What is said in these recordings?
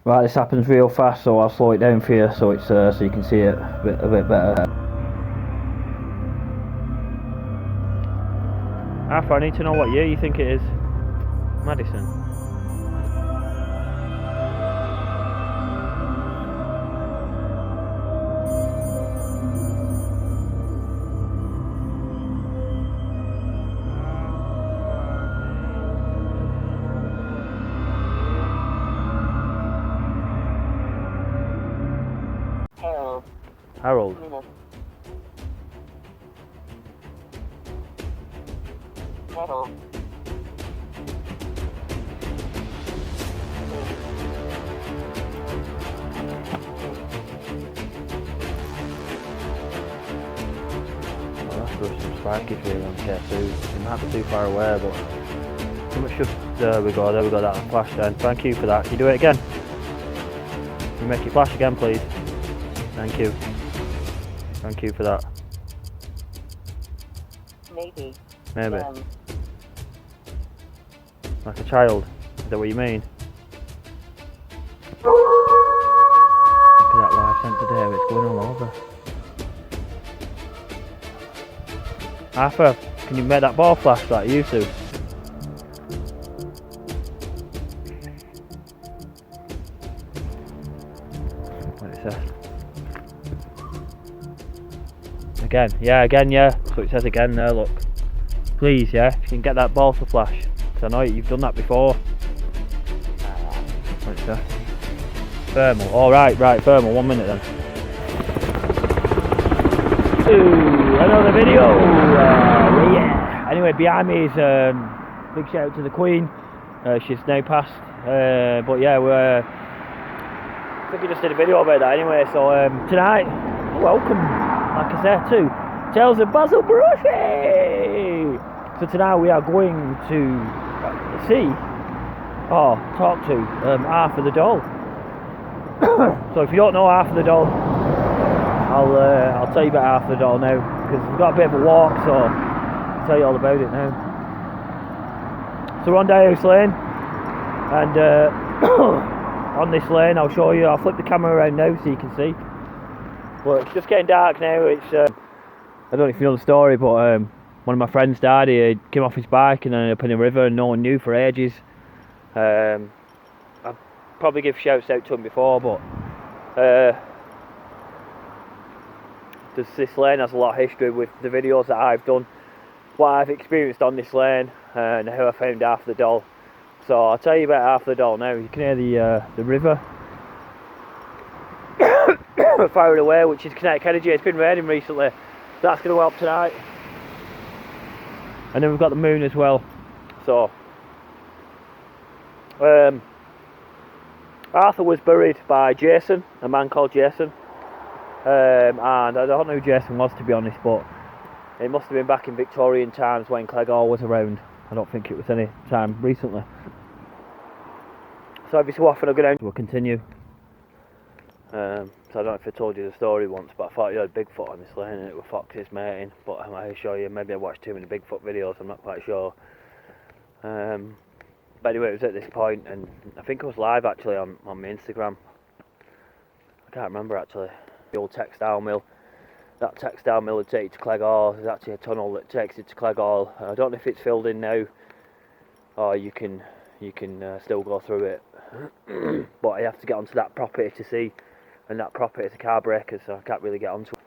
Right, this happens real fast, so I'll slow it down for you so it's so you can see it a bit better. Arthur, I need to know what year you think it is. Madison. Harold. Harold. Well, that's for some spiky here on K2. It might be too far away, but how much should... There we go, that flash then. Thank you for that. Can you do it again? Can you make it flash again, please? Thank you. Thank you for that. Maybe. Maybe. Like a child? Is that what you mean? Look at that live sensor there, it's going all over. Arthur, can you make that ball flash like you used to? What it says. Again, yeah, again, yeah. So it says again there, look. Please, yeah, if you can get that ball to flash. Because I know you've done that before. What it says. Thermal, alright, right, thermal, 1 minute then. Ooh, another video! Yeah! Anyway, behind me is big shout out to the Queen. She's now passed. But yeah, I think I just did a video about that anyway. So tonight, welcome, like I said, to Tales of Basil Brushy! So tonight we are going to talk to Arthur the doll. So if you don't know Arthur the doll, I'll tell you about Arthur the doll now, because we've got a bit of a walk, so I'll tell you all about it now. So we're on DYEHOUSE Lane, and on this lane I'll show you. I'll flip the camera around now so you can see. Well, it's just getting dark now. It's I don't know if you know the story, but one of my friends died. He came off his bike and ended up in a river, and no one knew for ages. I'd probably give shouts out to him before, but this lane has a lot of history with the videos that I've done, what I've experienced on this lane, and how I found Arthur the doll. So I'll tell you about Arthur the doll now. You can hear the river far away, which is kinetic energy. It's been raining recently, so that's going to help tonight. And then we've got the moon as well. So Arthur was buried by Jason, a man called Jason. And I don't know who Jason was, to be honest, but it must have been back in Victorian times when Clegg was around. I don't think it was any time recently. So every so often I'll go down. We'll continue. So I don't know if I told you the story once, but I thought you had Bigfoot on this lane and it was foxes mating. But I might show you. Maybe I watched too many Bigfoot videos. I'm not quite sure. But anyway, it was at this point, and I think I was live actually on my Instagram. I can't remember actually. The old textile mill. That textile mill would take you to Clegg. There's actually a tunnel that takes you to Clegg. I don't know if it's filled in now, or you can still go through it. But you have to get onto that property to see, and that property is a car breaker, so I can't really get onto it.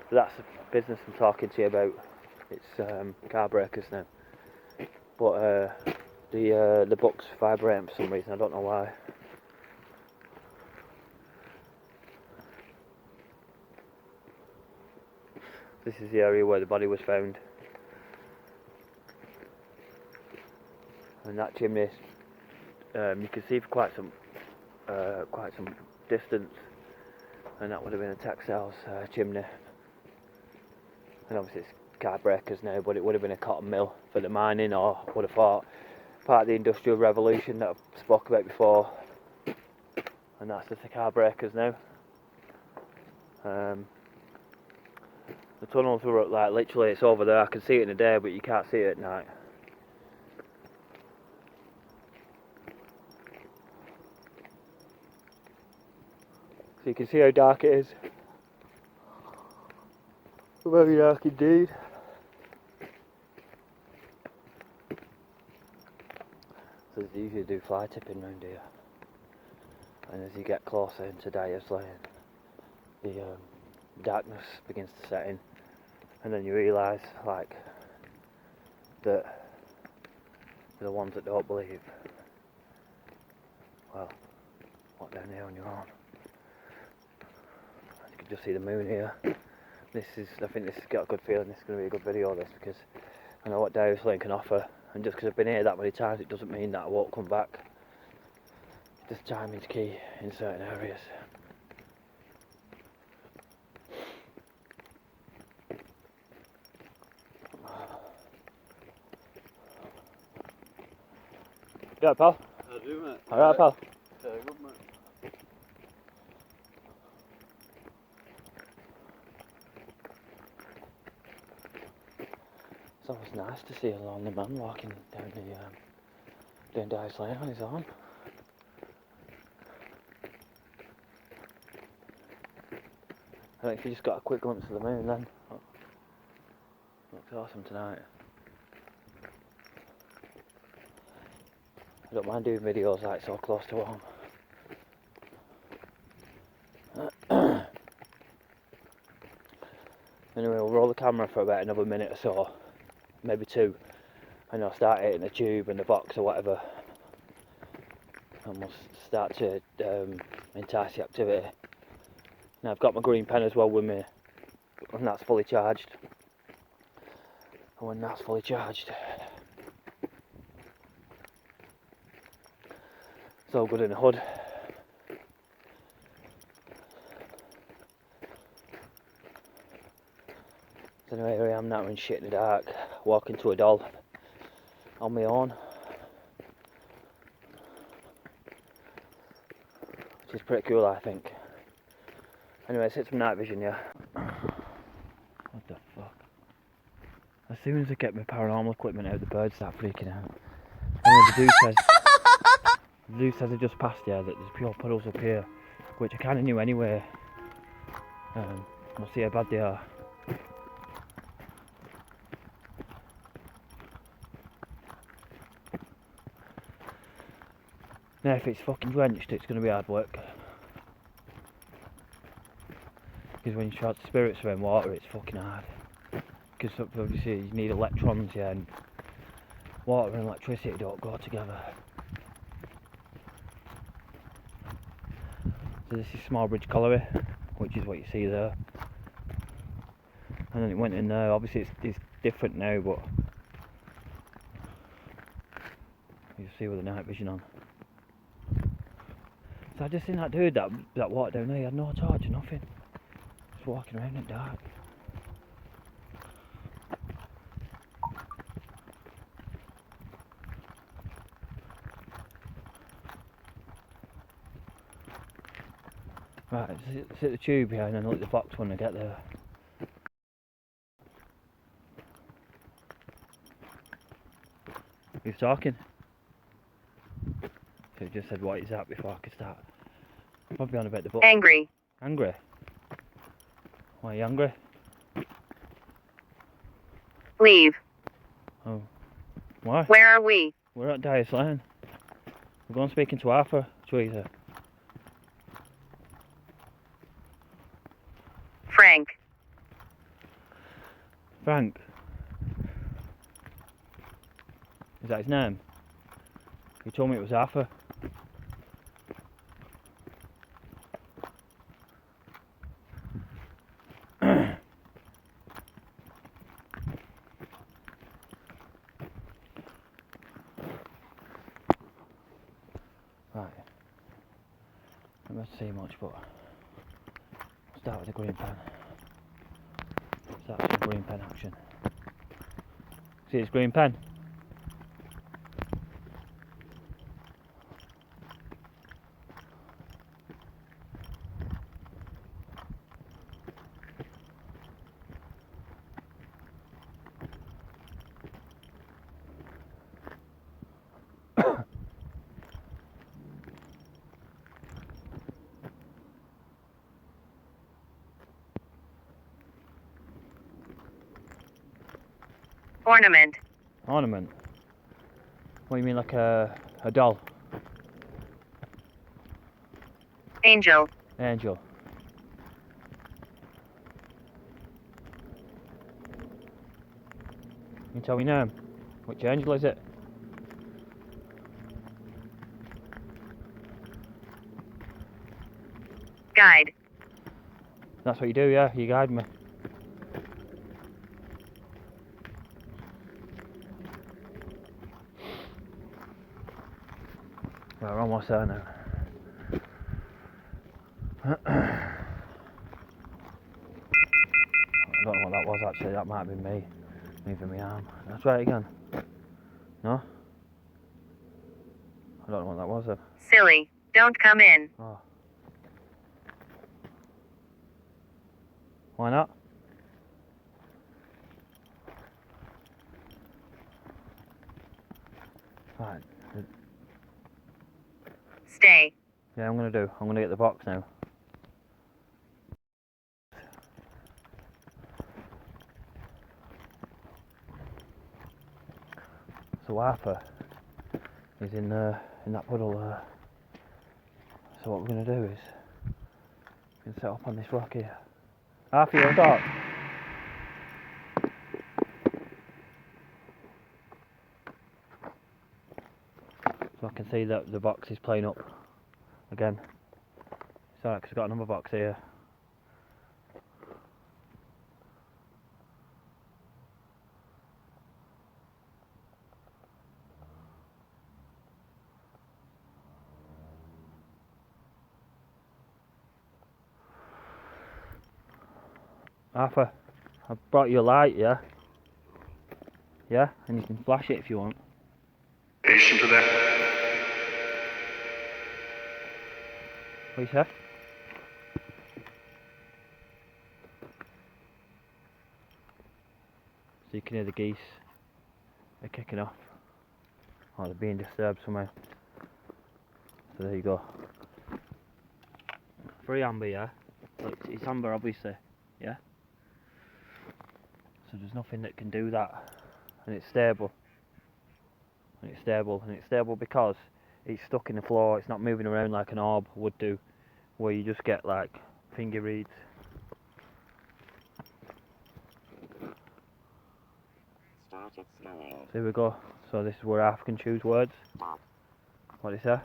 So that's the business I'm talking to you about. It's car breakers now. But the books vibrate for some reason. I don't know why. This is the area where the body was found, and that chimney you can see for quite some distance, and that would have been a textiles chimney. And obviously it's car breakers now, but it would have been a cotton mill for the mining, or would have thought part of the Industrial Revolution that I've spoke about before. And that's just the car breakers now. The tunnels were like literally, it's over there. I can see it in the day, but you can't see it at night. So you can see how dark it is. Very dark indeed. So they usually do fly tipping round here. And as you get closer into Dyer's Lane, the darkness begins to set in. And then you realise, like, that the ones that don't believe, well, walk down here on your own. You can just see the moon here. I think this has got a good feeling. This is going to be a good video, this, because I know what Dyer's Lane can offer, and just because I've been here that many times, it doesn't mean that I won't come back. Just time is key in certain areas. Yeah, pal. I do, mate. Alright, pal. Yeah, good, mate. It's always nice to see a lonely man walking down down Dyer's Lane on his own. I think if you just got a quick glimpse of the moon, then looks awesome tonight. I don't mind doing videos like so close to home. Anyway, we'll roll the camera for about another minute or so, maybe 2, and I'll start hitting the tube and the box or whatever, and we'll start to entice the activity. Now I've got my green pen as well with me, and that's fully charged. And when that's fully charged, it's all good in the hood. So anyway, here I am now in shit in the dark, walking to a doll on my own, which is pretty cool, I think. Anyway, let's hit some night vision, yeah. What the fuck? As soon as I get my paranormal equipment out, the birds start freaking out. Anyway, the dude says I just passed here that there's pure puddles up here, which I kind of knew anyway. We'll see how bad they are. Now if it's fucking drenched, it's going to be hard work. Because when you try to spirits around water, it's fucking hard. Because obviously you need electrons, yeah, and water and electricity don't go together. So this is Small Bridge Colliery, which is what you see there. And then it went in there. Obviously it's different now, but you see with the night vision on. So I just seen that dude that walked down there. He had no torch or nothing. Just walking around in the dark. Right, let's hit the tube here and then look at the box when I get there. He was talking. So he just said what is that before I could start. Probably on about the book. Angry. Angry? Why are you angry? Leave. Oh. Why? Where are we? We're at Dyer's Lane. We're going speaking to Arthur, Teresa. Frank. Frank. Is that his name? He told me it was Arthur. Right. I don't see much, but I'll start with the green pen. Start with some green pen action. See this green pen? Ornament. Ornament? What do you mean, like a doll? Angel. Angel. You can tell me name. Which angel is it? Guide. That's what you do, yeah? You guide me. Right, we're almost there now. I don't know what that was actually, that might have been me moving my arm. Let's try it again. No? I don't know what that was then. Silly. Don't come in. Oh. Why not? Right. Stay. Yeah, I'm gonna get the box now. So Arthur is in that puddle there. So what we're gonna do is we're gonna set up on this rock here. Arthur, you want to talk? So I can see that the box is playing up again. It's alright because I've got another box here. Arthur, I've brought you a light, yeah? Yeah? And you can flash it if you want. Patient to that. What you say? So you can hear the geese. They're kicking off. Oh, they're being disturbed somehow. So there you go. Free amber, yeah? Look, it's amber obviously, yeah? So there's nothing that can do that. And it's stable. And it's stable. And it's stable because it's stuck in the floor. It's not moving around like an orb would do. Where you just get like finger reads. So here we go. So this is where Arthur can choose words. What is that?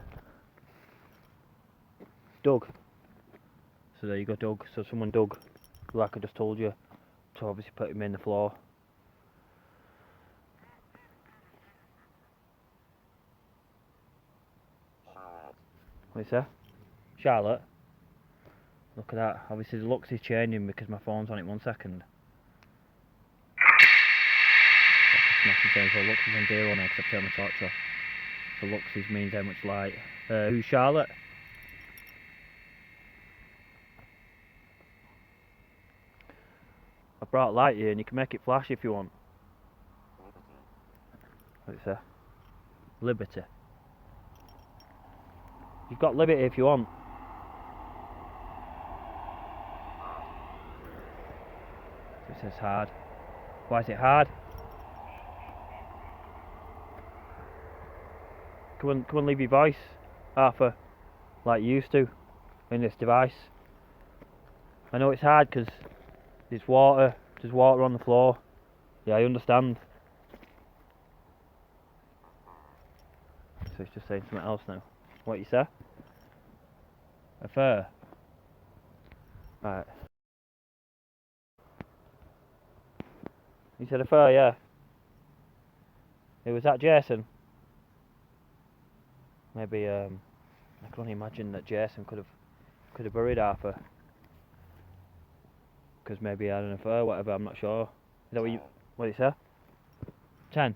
Dug. So there you go, dug. So someone dug, like I just told you, to obviously put him in the floor. What is that? Charlotte. Look at that. Obviously the looks is changing because my phone's on it 1 second. So looks is on 0 now because I've turned my torch off. So looks is means how much light. Who's Charlotte? I brought light here and you can make it flash if you want. What is that? Liberty. You've got liberty if you want. It says hard. Why is it hard? Come on, leave your voice, Arthur, like you used to, in this device. I know it's hard because there's water on the floor. Yeah, I understand. So it's just saying something else now. What you say? A fur? Right. You said a fur, yeah. It was that Jason? Maybe I can only imagine that Jason could have buried Arthur. Because maybe he had an affair, whatever, I'm not sure. Is that what you say? 10?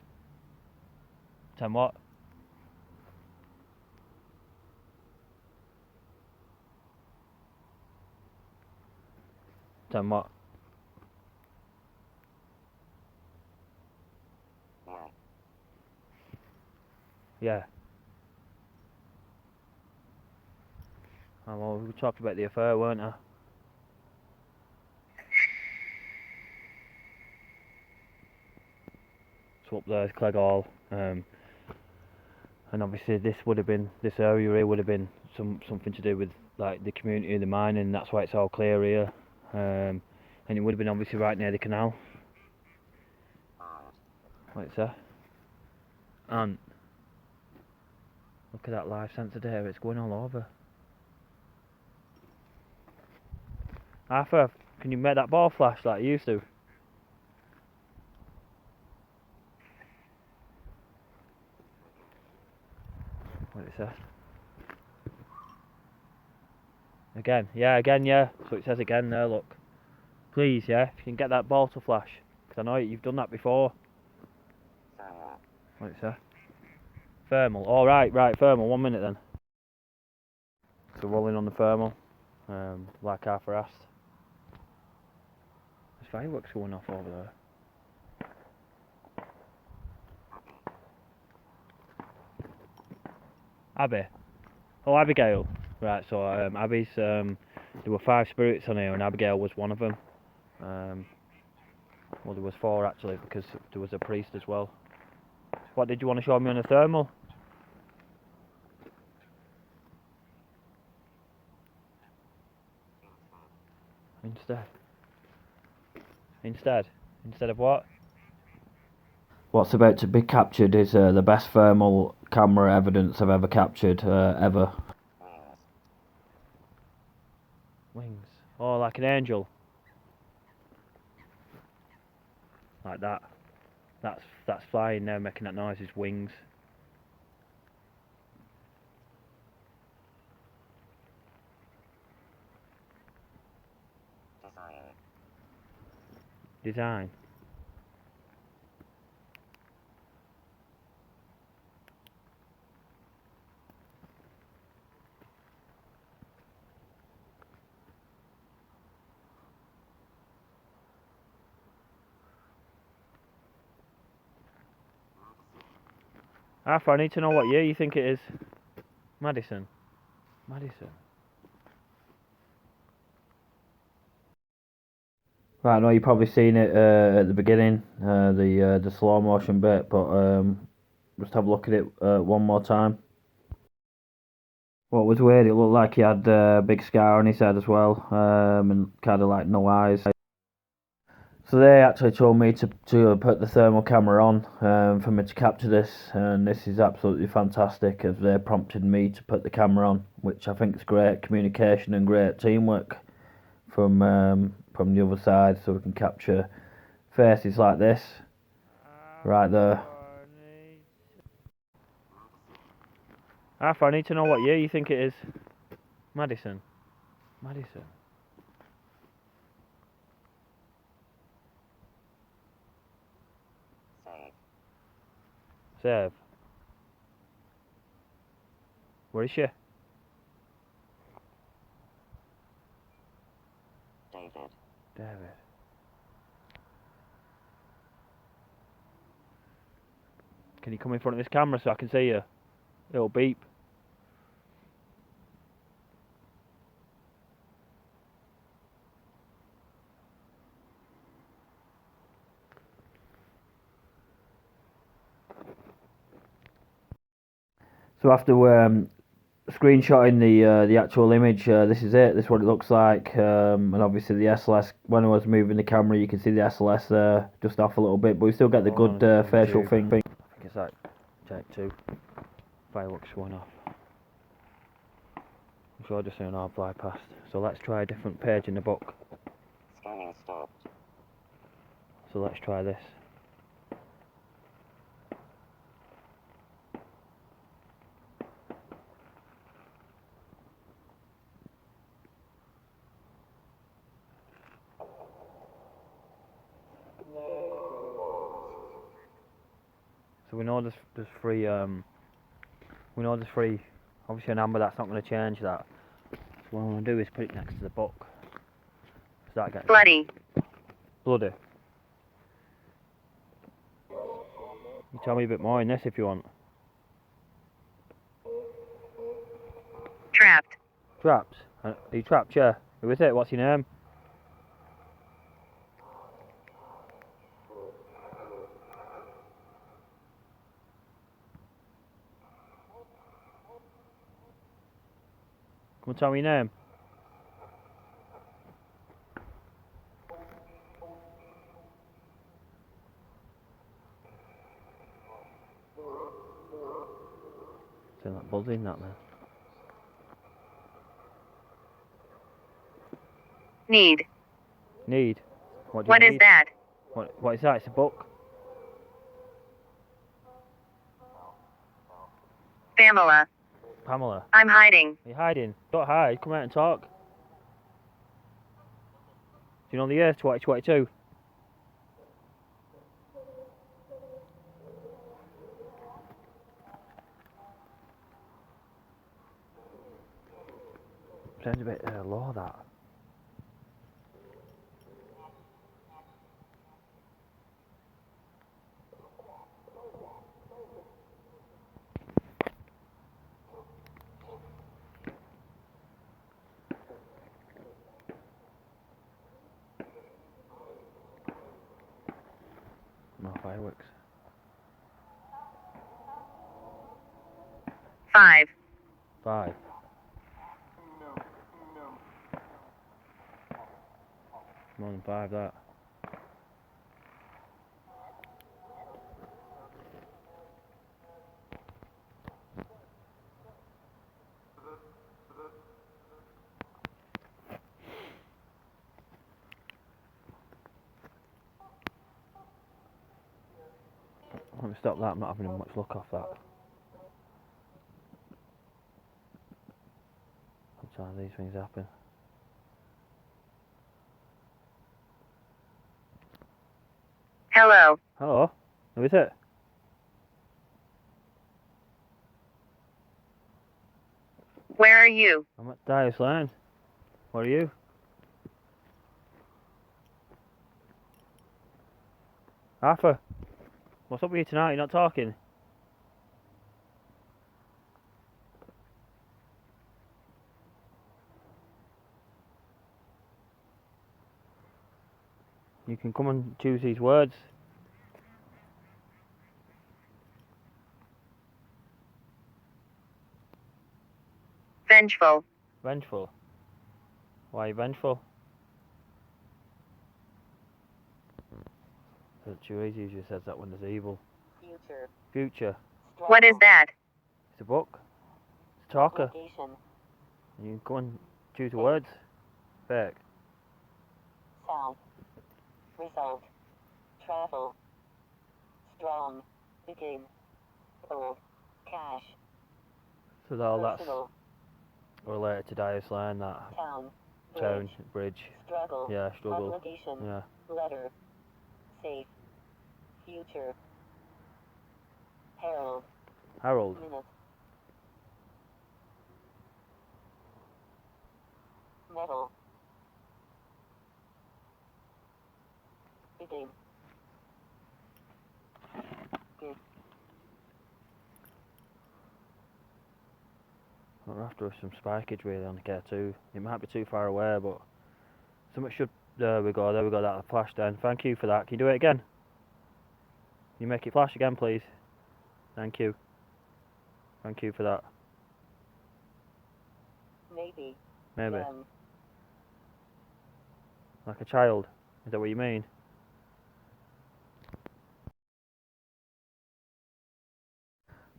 10 what? Ten what? Yeah. Oh, well, we talked about the affair, weren't I? So up there's Clegg Hall, and obviously this area here would have been something to do with like the community of the mining. That's why it's all clear here, and it would have been obviously right near the canal. What's that? And look at that live sensor there, it's going all over. Arthur, can you make that ball flash like you used to? What is that? Again, yeah. So it says again there, look. Please, yeah, if you can get that ball to flash. Because I know you've done that before. What is that? Thermal. Oh, right, thermal. 1 minute then. So rolling on the thermal, like Arthur asked. There's fireworks going off over there. Abby. Oh, Abigail. Right, so Abby's, there were 5 spirits on here and Abigail was one of them. Well, there was 4 actually, because there was a priest as well. What did you want to show me on the thermal? Instead of what? What's about to be captured is the best thermal camera evidence I've ever captured, ever. Wings. Oh, like an angel. Like that. That's flying now, making that noise, is wings. Design. Arthur, I need to know what year you think it is. Madison. Right, I know you've probably seen it at the beginning, the slow motion bit, but just have a look at it one more time. What was weird, it looked like he had a big scar on his head as well, and kind of like no eyes. So they actually told me to put the thermal camera on for me to capture this, and this is absolutely fantastic as they prompted me to put the camera on, which I think is great communication and great teamwork from the other side, so we can capture faces like this right there. Arthur, I need to know what year you think it is. Madison. Save. Where is she? David. Can you come in front of this camera so I can see you? It'll beep. So after screenshotting the actual image, this is it. This is what it looks like, and obviously the SLS. When I was moving the camera, you can see the SLS there just off a little bit, but we still get the good facial thing. I think it's like check 2. Fireworks going off. I'm sure just saying I'll fly past. So let's try a different page in the book. Scanning stopped. So let's try this. So we know there's 3. We know there's 3. Obviously an amber, that's not going to change that. So what I'm going to do is put it next to the book. Does that get Bloody. Bloody. You tell me a bit more in this if you want. Trapped. Trapped? Are you trapped? Yeah. Who is it? What's your name? Come on, tell me your name. Sound like buzzing that man. Need. Need. What do What you is need? that? What is that? It's a book. Pamela. Pamela. I'm hiding. Are you hiding? Don't hide. Come out and talk. Do you know the year 2022? Sounds a bit low that. No fireworks. 5. 5. More than 5 that. Let me stop that, I'm not having much luck off that. Sometimes these things happen. Hello. Hello? Who is it? Where are you? I'm at DYEHOUSE Lane. What are you? Arthur? What's up with you tonight? You're not talking? You can come and choose these words. Vengeful. Vengeful. Why are you vengeful? That's too easy, usually says that when there's evil. Future. Future. What is that? It's a book. It's a talker. Obligation. You can come and choose the words. Fake. Sound. Result. Travel. Strong. Begin. Old. Cash. So all that's Personal. related to DYEHOUSE Lane, that Town. town, Bridge. bridge. Struggle. Yeah, struggle. Obligation. Yeah. Letter. Safe. Future. Herald. Harold. Minute. Metal. Begin. Good. We're after some spikage really on the K2. It might be too far away, but something should. There we go, that flash then. Thank you for that. Can you do it again? Can you make it flash again, please? Thank you. Thank you for that. Maybe. Maybe. Then. Like a child. Is that what you mean?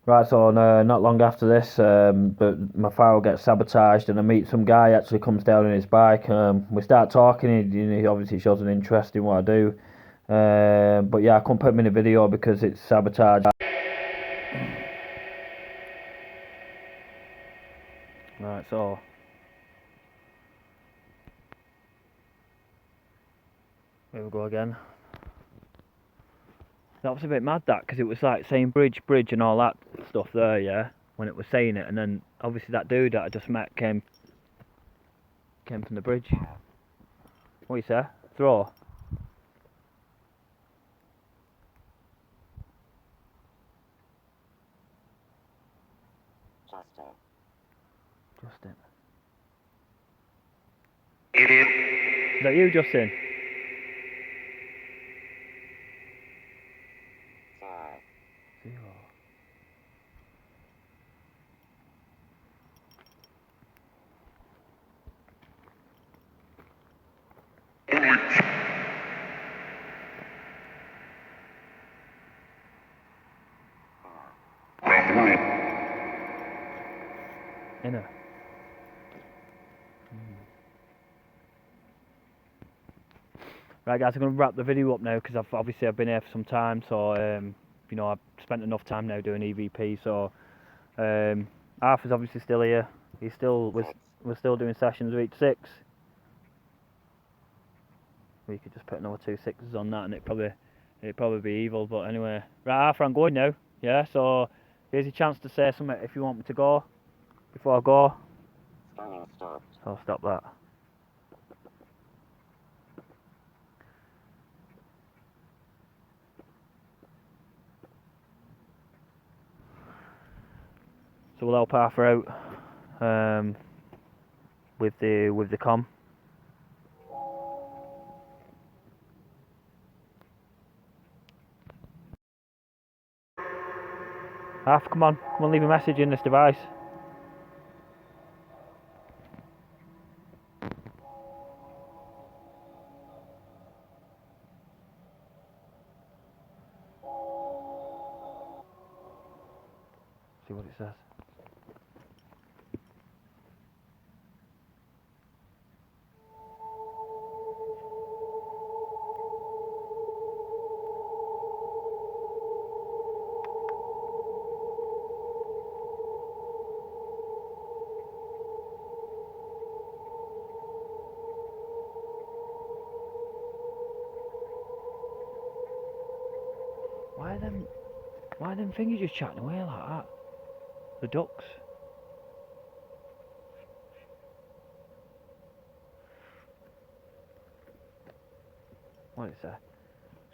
Right, so not long after this, but my file gets sabotaged and I meet some guy actually comes down on his bike. We start talking, he obviously shows an interest in what I do. But yeah, I couldn't put him in a video because it's sabotaged. Right, so here we go again. That was a bit mad, that, because it was like saying bridge and all that stuff there, yeah, when it was saying it, and then obviously that dude that I just met came from the bridge. What you say? Throw? Justin. Justin. Idiot. Is that you, Justin? Five. 0. Innit? Right guys, I'm going to wrap the video up now because I've been here for some time, so you know, I've spent enough time now doing EVP, so Arthur's obviously still here. We're still doing sessions of each 6. We could just put another 2 6s on that and it'd probably be evil, but anyway. Right Arthur, I'm going now. Yeah, so here's your chance to say something if you want me to go before I go. Scanning stopped. So I'll stop that. So we'll help Arthur out with the comm. Arthur, come on, leave a message in this device. See what it says. Why are them thingies just chatting away like that? The ducks. What is that?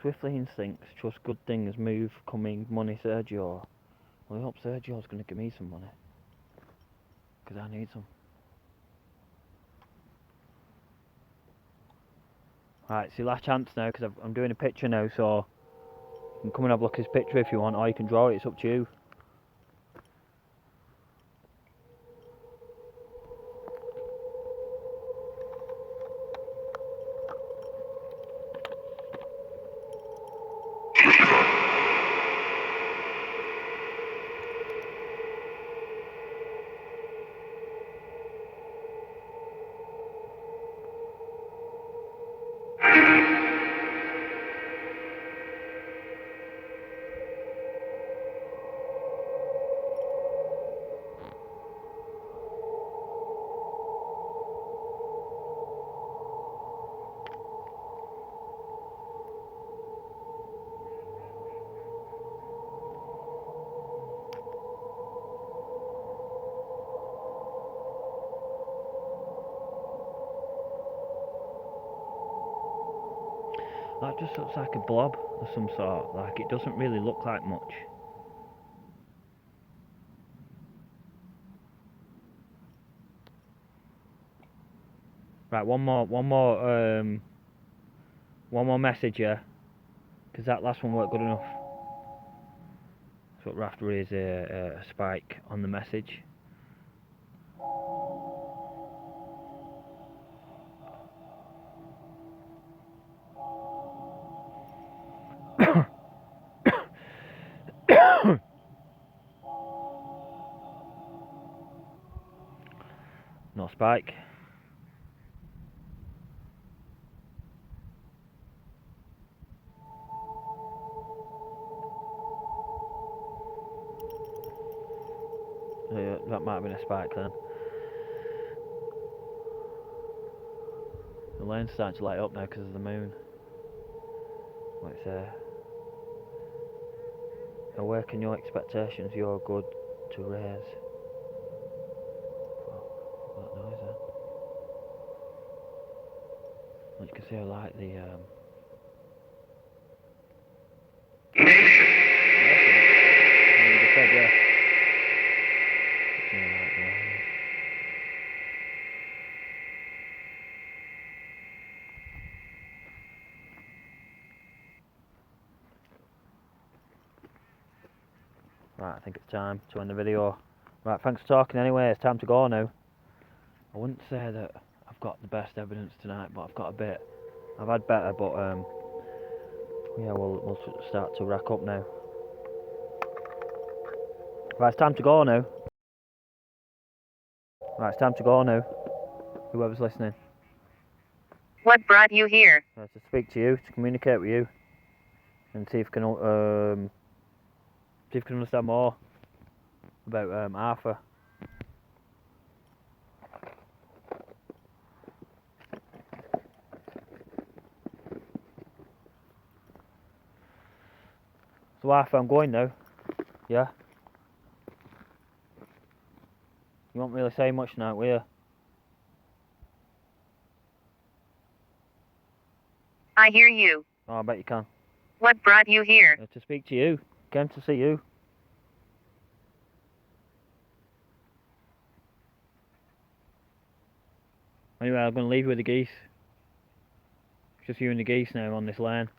Swiftly instincts, trust good things, move, coming, money, Sergio. Well, I hope Sergio's going to give me some money. Because I need some. Right, it's your last chance now because I'm doing a picture now, so you can come and have a look at his picture if you want, or you can draw it, it's up to you. That just looks like a blob of some sort, like it doesn't really look like much. Right, one more message here, because that last one weren't good enough. So what we're after is a spike on the message. No spike. Yeah, that might have been a spike then. The lane's starting to light up now because of the moon. What's there? Awaken your expectations, you're good to raise. What noise then? As you can see, I like the Right, I think it's time to end the video. Right, thanks for talking anyway, it's time to go now. I wouldn't say that I've got the best evidence tonight, but I've got a bit. I've had better, but yeah, we'll start to rack up now. Right, it's time to go now. Right, it's time to go now. Whoever's listening. What brought you here? To speak to you, to communicate with you, and see if you can understand more about Arthur. So Arthur, I'm going now. Yeah. You won't really say much now, will you? I hear you. Oh, I bet you can. What brought you here? To speak to you. Came to see you. Anyway, I'm going to leave you with the geese. It's just you and the geese now on this lane.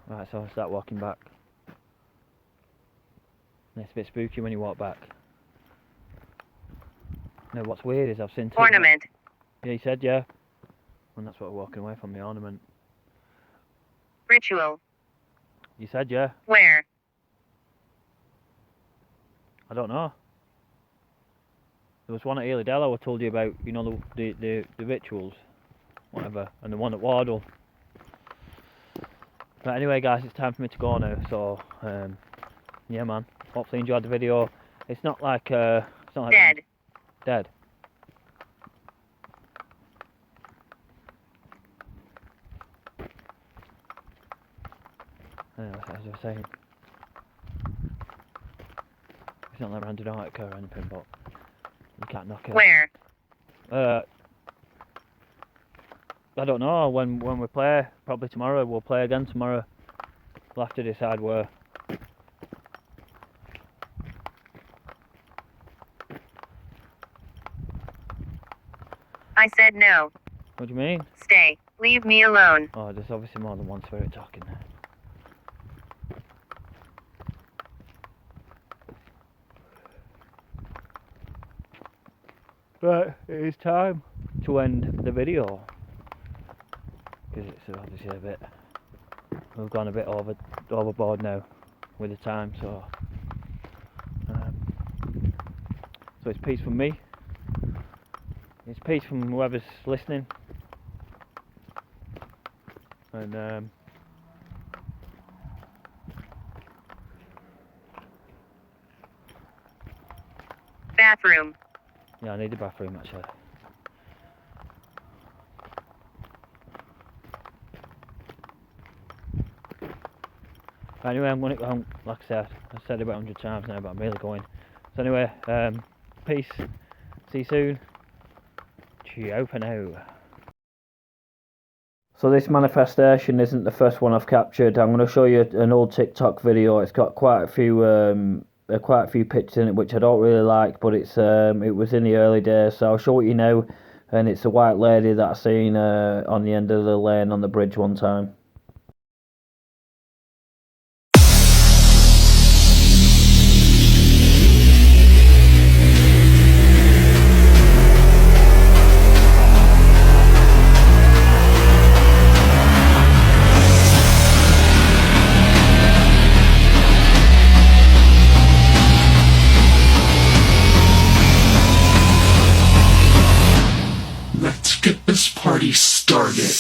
Right, so I'll start walking back. And it's a bit spooky when you walk back. Now what's weird is I've seen two... Ornament. Yeah, you said yeah. And that's what we're walking away from, the ornament. Ritual. You said yeah. Where? I don't know. There was one at Ely Dello I told you about, you know, the rituals, whatever, and the one at Wardle. But anyway guys, it's time for me to go now, so yeah man, hopefully you enjoyed the video. It's not like Dead. Dead. Anyway, as I was saying, it's not like Randomica or anything, but you can't knock it. Where? I don't know, when we play, probably tomorrow, we'll play again tomorrow. We'll have to decide where. I said no. What do you mean? Stay. Leave me alone. Oh, there's obviously more than one spirit talking there. Right, it is time to end the video. Because it's obviously a bit... We've gone a bit overboard now with the time, so... so it's peace from me. It's peace from whoever's listening. And Bathroom. yeah, I need the bathroom actually. Anyway, I'm going to, like I said, I've said it about 100 times now, but I'm really going. So anyway, peace. See you soon. Ciao for now. So this manifestation isn't the first one I've captured. I'm going to show you an old TikTok video. It's got quite a few pictures in it which I don't really like, but it's it was in the early days, so I'll show it you now. And it's a white lady that I seen on the end of the lane on the bridge one time. Let's get this party started.